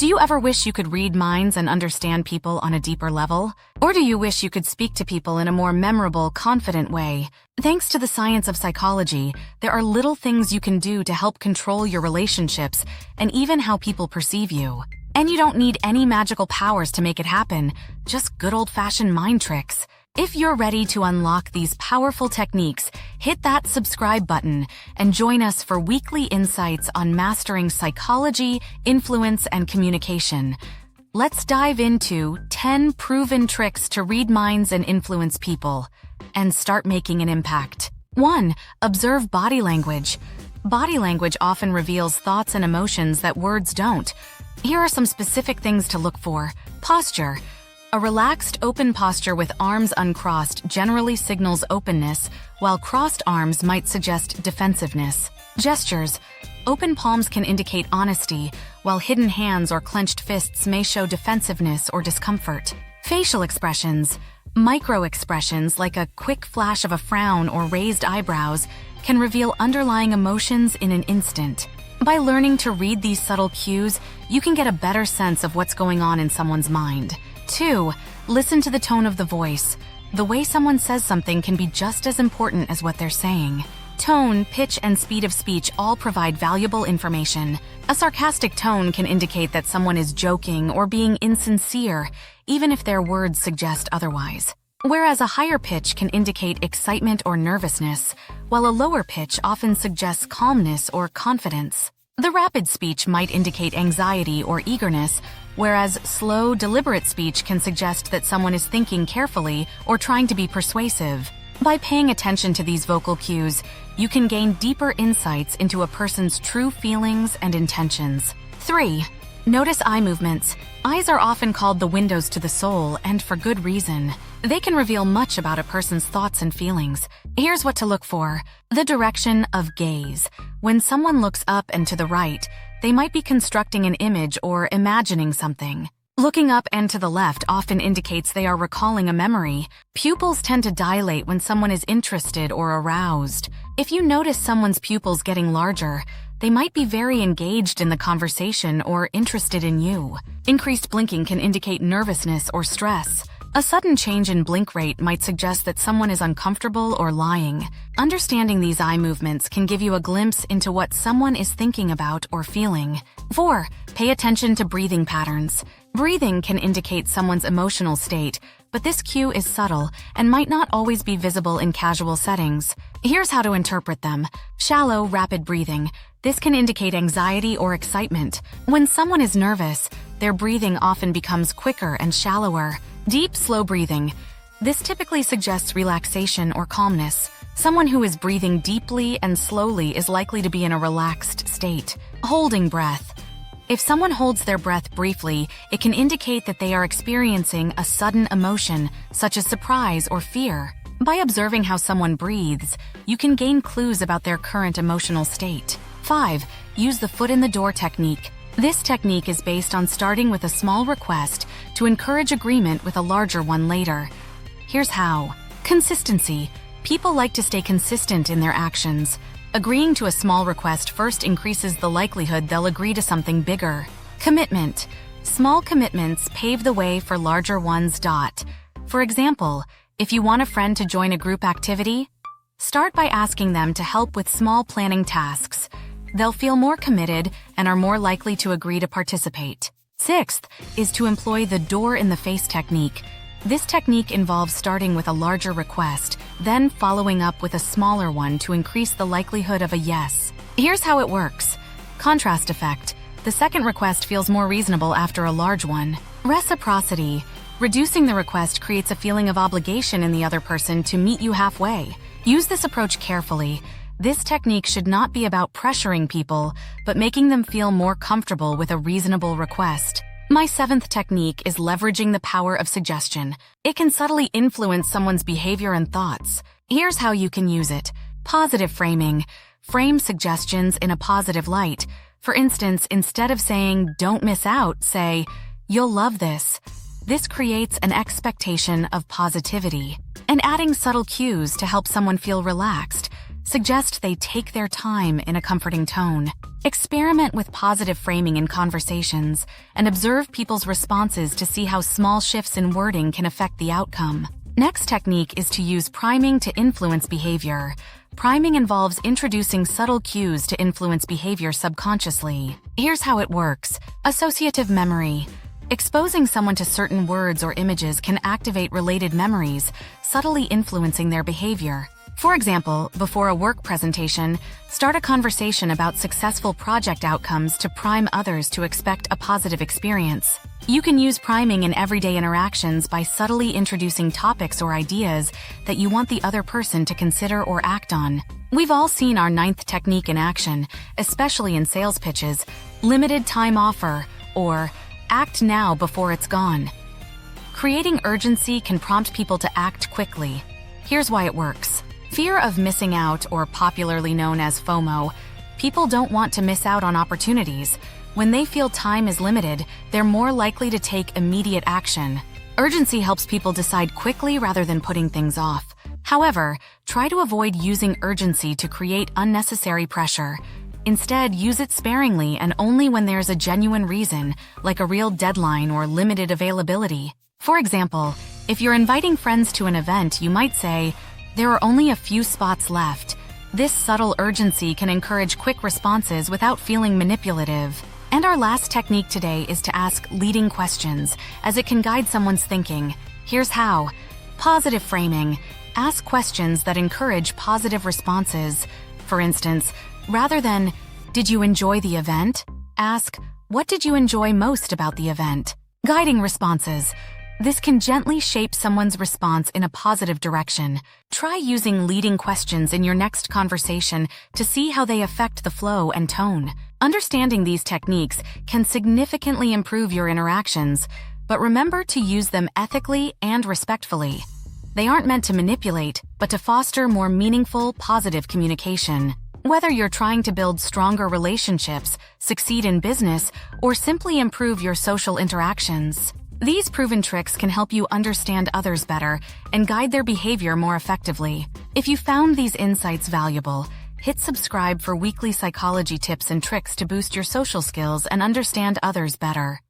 Do you ever wish you could read minds and understand people on a deeper level? Or do you wish you could speak to people in a more memorable, confident way? Thanks to the science of psychology, there are little things you can do to help control your relationships and even how people perceive you. And you don't need any magical powers to make it happen, just good old-fashioned mind tricks. If you're ready to unlock these powerful techniques, hit that subscribe button and join us for weekly insights on mastering psychology, influence, and communication. Let's dive into 10 proven tricks to read minds and influence people, and start making an impact. 1. Observe body language. Body language often reveals thoughts and emotions that words don't. Here are some specific things to look for. Posture. A relaxed, open posture with arms uncrossed generally signals openness, while crossed arms might suggest defensiveness. Gestures. Open palms can indicate honesty, while hidden hands or clenched fists may show defensiveness or discomfort. Facial expressions. Micro-expressions like a quick flash of a frown or raised eyebrows can reveal underlying emotions in an instant. By learning to read these subtle cues, you can get a better sense of what's going on in someone's mind. 2. Listen to the tone of the voice. The way someone says something can be just as important as what they're saying. Tone, pitch, and speed of speech all provide valuable information. A sarcastic tone can indicate that someone is joking or being insincere, even if their words suggest otherwise. Whereas a higher pitch can indicate excitement or nervousness, while a lower pitch often suggests calmness or confidence. The rapid speech might indicate anxiety or eagerness, whereas slow, deliberate speech can suggest that someone is thinking carefully or trying to be persuasive. By paying attention to these vocal cues, you can gain deeper insights into a person's true feelings and intentions. 3. Notice eye movements. Eyes are often called the windows to the soul, and for good reason. They can reveal much about a person's thoughts and feelings. Here's what to look for. The direction of gaze. When someone looks up and to the right, they might be constructing an image or imagining something. Looking up and to the left often indicates they are recalling a memory. Pupils tend to dilate when someone is interested or aroused. If you notice someone's pupils getting larger, they might be very engaged in the conversation or interested in you. Increased blinking can indicate nervousness or stress. A sudden change in blink rate might suggest that someone is uncomfortable or lying. Understanding these eye movements can give you a glimpse into what someone is thinking about or feeling. 4. Pay attention to breathing patterns. Breathing can indicate someone's emotional state, but this cue is subtle and might not always be visible in casual settings. Here's how to interpret them. Shallow, rapid breathing. This can indicate anxiety or excitement. When someone is nervous, their breathing often becomes quicker and shallower. Deep, slow breathing. This typically suggests relaxation or calmness. Someone who is breathing deeply and slowly is likely to be in a relaxed state. Holding breath. If someone holds their breath briefly, it can indicate that they are experiencing a sudden emotion, such as surprise or fear. By observing how someone breathes, you can gain clues about their current emotional state. 5. Use the foot in the door technique. This technique is based on starting with a small request to encourage agreement with a larger one later. Here's how. Consistency. People like to stay consistent in their actions. Agreeing to a small request first increases the likelihood they'll agree to something bigger. Commitment. Small commitments pave the way for larger ones. For example, if you want a friend to join a group activity, start by asking them to help with small planning tasks. They'll feel more committed and are more likely to agree to participate. 6th is to employ the door-in-the-face technique. This technique involves starting with a larger request, then following up with a smaller one to increase the likelihood of a yes. Here's how it works. Contrast effect. The second request feels more reasonable after a large one. Reciprocity. Reducing the request creates a feeling of obligation in the other person to meet you halfway. Use this approach carefully. This technique should not be about pressuring people, but making them feel more comfortable with a reasonable request. My 7th technique is leveraging the power of suggestion. It can subtly influence someone's behavior and thoughts. Here's how you can use it. Positive framing. Frame suggestions in a positive light. For instance, instead of saying, "Don't miss out," say, "You'll love this." This creates an expectation of positivity. And adding subtle cues to help someone feel relaxed. Suggest they take their time in a comforting tone. Experiment with positive framing in conversations and observe people's responses to see how small shifts in wording can affect the outcome. Next technique is to use priming to influence behavior. Priming involves introducing subtle cues to influence behavior subconsciously. Here's how it works. Associative memory. Exposing someone to certain words or images can activate related memories, subtly influencing their behavior. For example, before a work presentation, start a conversation about successful project outcomes to prime others to expect a positive experience. You can use priming in everyday interactions by subtly introducing topics or ideas that you want the other person to consider or act on. We've all seen our 9th technique in action, especially in sales pitches: limited time offer, or act now before it's gone. Creating urgency can prompt people to act quickly. Here's why it works. Fear of missing out, or popularly known as FOMO. People don't want to miss out on opportunities. When they feel time is limited, they're more likely to take immediate action. Urgency helps people decide quickly rather than putting things off. However, try to avoid using urgency to create unnecessary pressure. Instead, use it sparingly and only when there's a genuine reason, like a real deadline or limited availability. For example, if you're inviting friends to an event, you might say, "There are only a few spots left." This subtle urgency can encourage quick responses without feeling manipulative. And our last technique today is to ask leading questions, as it can guide someone's thinking. Here's how. Positive framing. Ask questions that encourage positive responses. For instance, rather than, "Did you enjoy the event?" ask, "What did you enjoy most about the event?" Guiding responses. This can gently shape someone's response in a positive direction. Try using leading questions in your next conversation to see how they affect the flow and tone. Understanding these techniques can significantly improve your interactions, but remember to use them ethically and respectfully. They aren't meant to manipulate, but to foster more meaningful, positive communication. Whether you're trying to build stronger relationships, succeed in business, or simply improve your social interactions, these proven tricks can help you understand others better and guide their behavior more effectively. If you found these insights valuable, hit subscribe for weekly psychology tips and tricks to boost your social skills and understand others better.